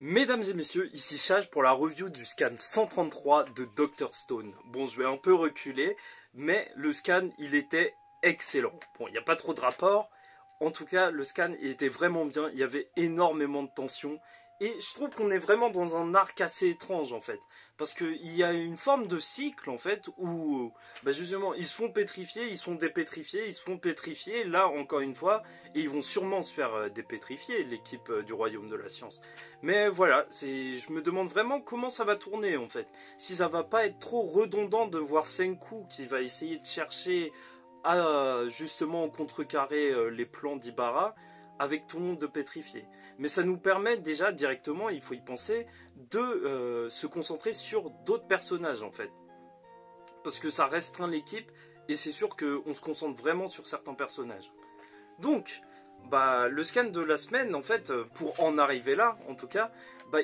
Mesdames et messieurs, ici Chage pour la review du scan 133 de Dr Stone. Bon, je vais un peu reculer, mais le scan, il était excellent. Bon, il n'y a pas trop de rapport. En tout cas, le scan, il était vraiment bien. Il y avait énormément de tension. Et je trouve qu'on est vraiment dans un arc assez étrange, en fait. Parce qu'il y a une forme de cycle, en fait, où, justement, ils se font pétrifier, ils se font dépétrifier, ils se font pétrifier, là, encore une fois, et ils vont sûrement se faire dépétrifier, l'équipe du Royaume de la Science. Mais voilà, je me demande vraiment comment ça va tourner, en fait. Si ça va pas être trop redondant de voir Senku qui va essayer de chercher à, justement, contrecarrer les plans d'Ibara, avec tout le monde de pétrifié. Mais ça nous permet déjà directement, il faut y penser, de se concentrer sur d'autres personnages en fait. Parce que ça restreint l'équipe et c'est sûr qu'on se concentre vraiment sur certains personnages. Donc, le scan de la semaine, en fait, pour en arriver là, en tout cas,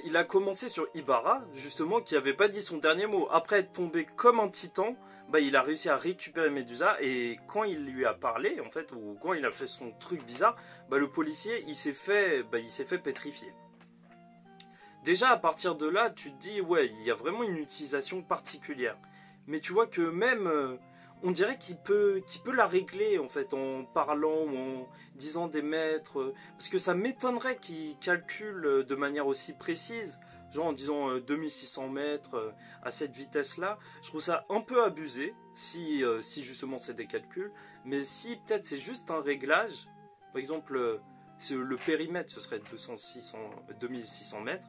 il a commencé sur Ibara, justement, qui n'avait pas dit son dernier mot. Après être tombé comme un titan, il a réussi à récupérer Medusa, et quand il lui a parlé, en fait, ou quand il a fait son truc bizarre, le policier, il s'est fait pétrifier. Déjà, à partir de là, tu te dis, ouais, il y a vraiment une utilisation particulière. Mais tu vois que même, on dirait qu'il peut la régler, en fait, en parlant ou en disant des mètres. Parce que ça m'étonnerait qu'il calcule de manière aussi précise, genre en disant 2600 mètres à cette vitesse-là. Je trouve ça un peu abusé, si justement c'est des calculs. Mais si peut-être c'est juste un réglage, par exemple, le périmètre, ce serait 2600 mètres,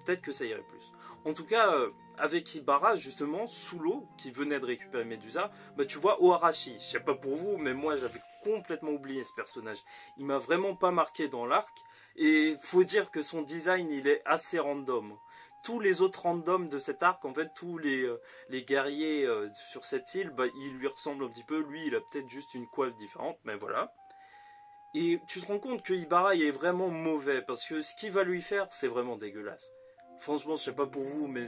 peut-être que ça irait plus. En tout cas, avec Ibara, justement, sous l'eau, qui venait de récupérer Medusa, tu vois Oharashi. Je sais pas pour vous, mais moi, j'avais complètement oublié ce personnage. Il m'a vraiment pas marqué dans l'arc. Et faut dire que son design, il est assez random. Tous les autres randoms de cet arc, en fait, tous les guerriers sur cette île, ils lui ressemblent un petit peu. Lui, il a peut-être juste une coiffe différente, mais voilà. Et tu te rends compte que Ibara il est vraiment mauvais, parce que ce qu'il va lui faire, c'est vraiment dégueulasse. Franchement, je sais pas pour vous, mais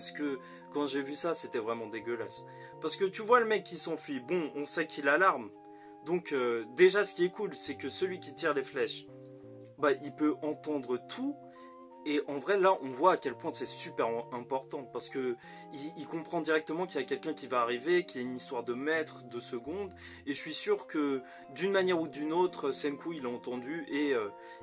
quand j'ai vu ça, c'était vraiment dégueulasse. Parce que tu vois le mec qui s'enfuit, bon, on sait qu'il a l'arme. Donc déjà, ce qui est cool, c'est que celui qui tire les flèches, il peut entendre tout. Et en vrai, là, on voit à quel point c'est super important. Parce que il comprend directement qu'il y a quelqu'un qui va arriver, qu'il y a une histoire de mètres, de secondes. Et je suis sûr que d'une manière ou d'une autre, Senku, il a entendu et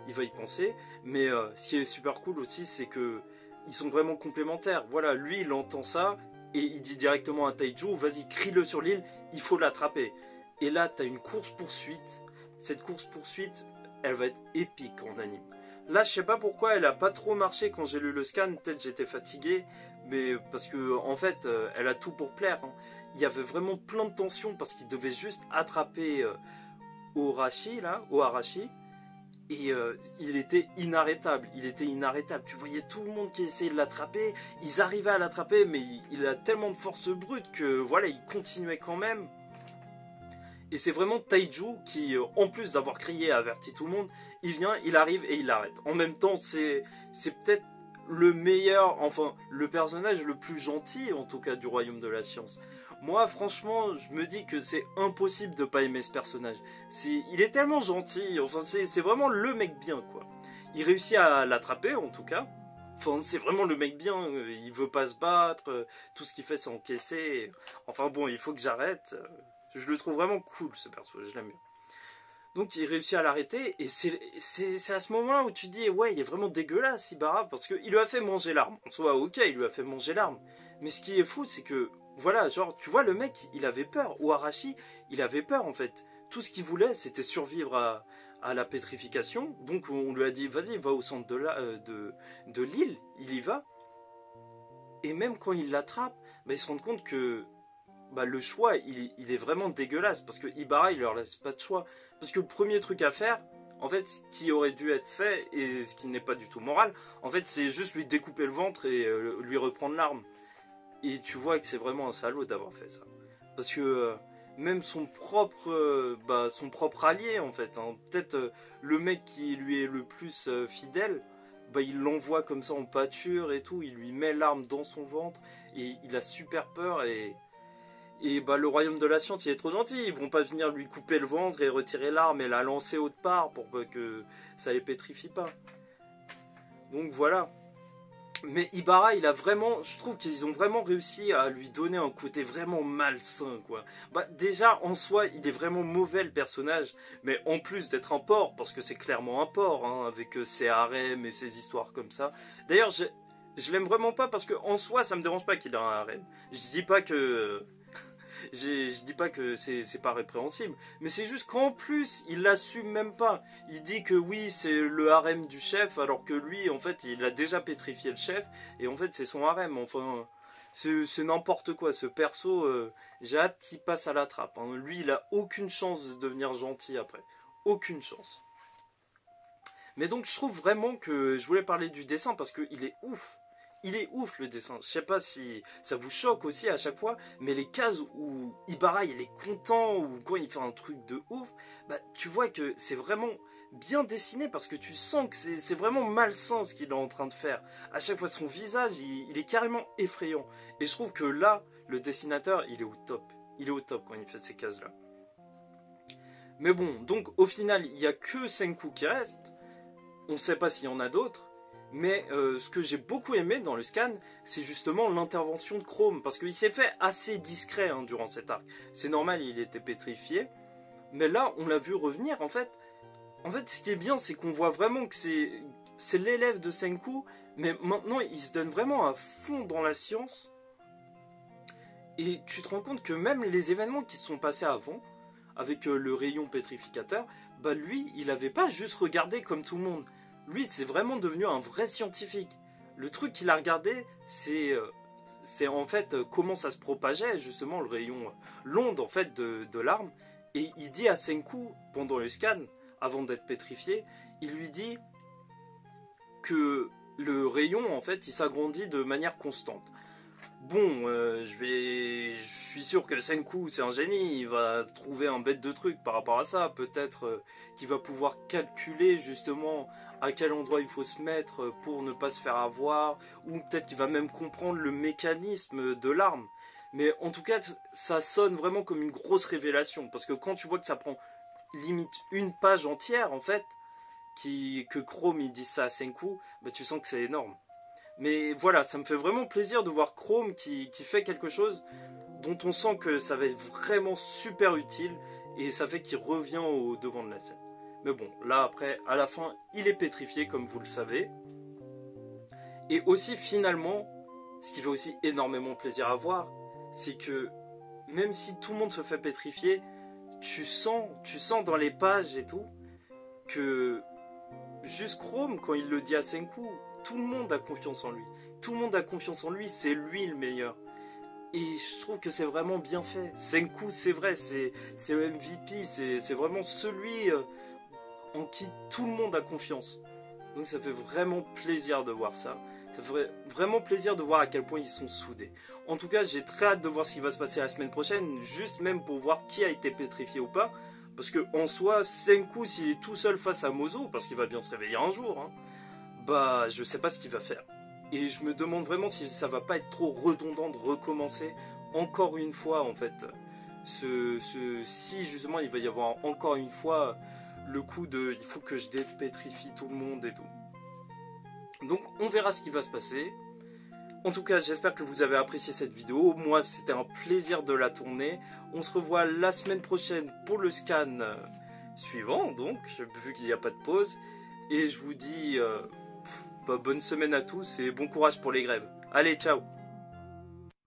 il va y penser. Mais ce qui est super cool aussi, c'est que ils sont vraiment complémentaires. Voilà, lui, il entend ça et il dit directement à Taiju, vas-y, crie-le sur l'île, il faut l'attraper. Et là, tu as une course-poursuite. Cette course-poursuite, elle va être épique en anime. Là, je sais pas pourquoi elle a pas trop marché quand j'ai lu le scan. Peut-être j'étais fatigué, mais parce que en fait, elle a tout pour plaire. Hein. Il y avait vraiment plein de tensions parce qu'il devait juste attraper Oharashi, et il était inarrêtable. Tu voyais tout le monde qui essayait de l'attraper. Ils arrivaient à l'attraper, mais il a tellement de force brute que voilà, il continuait quand même. Et c'est vraiment Taiju qui, en plus d'avoir crié et averti tout le monde, il vient, il arrive et il l'arrête. En même temps, c'est peut-être le meilleur, enfin, le personnage le plus gentil, en tout cas, du Royaume de la Science. Moi, franchement, je me dis que c'est impossible de pas aimer ce personnage. Il est tellement gentil, enfin, c'est vraiment le mec bien, quoi. Il réussit à l'attraper, en tout cas. Enfin, c'est vraiment le mec bien, il veut pas se battre, tout ce qu'il fait, c'est encaisser. Enfin bon, il faut que j'arrête. Je le trouve vraiment cool, ce personnage, je l'aime bien. Donc il réussit à l'arrêter, et c'est à ce moment-là où tu te dis, ouais, il est vraiment dégueulasse, Ibara, parce qu'il lui a fait manger l'arme. En soi, ok, il lui a fait manger l'arme. Mais ce qui est fou, c'est que, voilà, genre, tu vois, le mec, il avait peur. Oharashi, il avait peur, en fait. Tout ce qu'il voulait, c'était survivre à la pétrification. Donc on lui a dit, vas-y, va au centre de l'île, il y va. Et même quand il l'attrape, il se rend compte que le choix, il est vraiment dégueulasse. Parce que Ibara, il leur laisse pas de choix. Parce que le premier truc à faire, en fait, ce qui aurait dû être fait, et ce qui n'est pas du tout moral, en fait, c'est juste lui découper le ventre et lui reprendre l'arme. Et tu vois que c'est vraiment un salaud d'avoir fait ça. Parce que même son propre allié, en fait, hein, peut-être le mec qui lui est le plus fidèle, il l'envoie comme ça en pâture et tout, il lui met l'arme dans son ventre, et il a super peur, et le Royaume de la Science, il est trop gentil. Ils vont pas venir lui couper le ventre et retirer l'arme et la lancer autre part pour que ça les pétrifie pas. Donc voilà. Mais Ibara, il a vraiment, je trouve qu'ils ont vraiment réussi à lui donner un côté vraiment malsain, quoi. Bah, déjà, en soi, il est vraiment mauvais, le personnage, mais en plus d'être un porc, parce que c'est clairement un porc, hein, avec ses harems et ses histoires comme ça. D'ailleurs, je l'aime vraiment pas, parce que en soi, ça me dérange pas qu'il ait un harem. Je dis pas que... Je dis pas que c'est pas répréhensible, mais c'est juste qu'en plus, il l'assume même pas. Il dit que oui, c'est le harem du chef, alors que lui, en fait, il a déjà pétrifié le chef, et en fait, c'est son harem. Enfin, c'est n'importe quoi. Ce perso, j'ai hâte qu'il passe à la trappe, hein. Lui, il a aucune chance de devenir gentil après. Aucune chance. Mais donc, je trouve vraiment que je voulais parler du dessin, parce qu'il est ouf. Il est ouf le dessin. Je sais pas si ça vous choque aussi à chaque fois, mais les cases où Ibara il est content ou quand il fait un truc de ouf, bah tu vois que c'est vraiment bien dessiné parce que tu sens que c'est vraiment malsain ce qu'il est en train de faire. À chaque fois son visage il est carrément effrayant. Et je trouve que là, le dessinateur il est au top. Il est au top quand il fait ces cases là. Mais bon, donc au final il n'y a que Senku qui reste. On ne sait pas s'il y en a d'autres. Mais ce que j'ai beaucoup aimé dans le scan, c'est justement l'intervention de Chrome. Parce qu'il s'est fait assez discret hein, durant cet arc. C'est normal, il était pétrifié. Mais là, on l'a vu revenir. En fait, ce qui est bien, c'est qu'on voit vraiment que c'est l'élève de Senku. Mais maintenant, il se donne vraiment à fond dans la science. Et tu te rends compte que même les événements qui se sont passés avant, avec le rayon pétrificateur, bah lui, il n'avait pas juste regardé comme tout le monde. Lui, c'est vraiment devenu un vrai scientifique. Le truc qu'il a regardé, c'est en fait comment ça se propageait, justement, le rayon, l'onde en fait de l'arme. Et il dit à Senku, pendant le scan, avant d'être pétrifié, il lui dit que le rayon, en fait, il s'agrandit de manière constante. Bon, je suis sûr que Senku, c'est un génie, il va trouver un bête de truc par rapport à ça. Peut-être qu'il va pouvoir calculer justement à quel endroit il faut se mettre pour ne pas se faire avoir, ou peut-être qu'il va même comprendre le mécanisme de l'arme. Mais en tout cas, ça sonne vraiment comme une grosse révélation, parce que quand tu vois que ça prend limite une page entière, en fait, que Chrome il dit ça à Senku, bah, tu sens que c'est énorme. Mais voilà, ça me fait vraiment plaisir de voir Chrome qui fait quelque chose dont on sent que ça va être vraiment super utile, et ça fait qu'il revient au devant de la scène. Mais bon, là après, à la fin, il est pétrifié comme vous le savez. Et aussi finalement, ce qui fait aussi énormément plaisir à voir, c'est que même si tout le monde se fait pétrifier, tu sens dans les pages et tout, que juste Chrome, quand il le dit à Senku, tout le monde a confiance en lui. Tout le monde a confiance en lui, c'est lui le meilleur. Et je trouve que c'est vraiment bien fait. Senku, c'est vrai, c'est le MVP, c'est vraiment celui en qui tout le monde a confiance. Donc ça fait vraiment plaisir de voir ça. Ça fait vraiment plaisir de voir à quel point ils sont soudés. En tout cas, j'ai très hâte de voir ce qui va se passer la semaine prochaine, juste même pour voir qui a été pétrifié ou pas. Parce que en soi, Senku, s'il est tout seul face à Mozo, parce qu'il va bien se réveiller un jour, hein, bah je sais pas ce qu'il va faire. Et je me demande vraiment si ça va pas être trop redondant de recommencer encore une fois en fait. Si justement il va y avoir encore une fois le coup de il faut que je dépétrifie tout le monde et tout. Donc on verra ce qui va se passer. En tout cas, j'espère que vous avez apprécié cette vidéo. Moi, c'était un plaisir de la tourner. On se revoit la semaine prochaine pour le scan suivant, donc, vu qu'il n'y a pas de pause. Et je vous dis bonne semaine à tous et bon courage pour les grèves. Allez, ciao!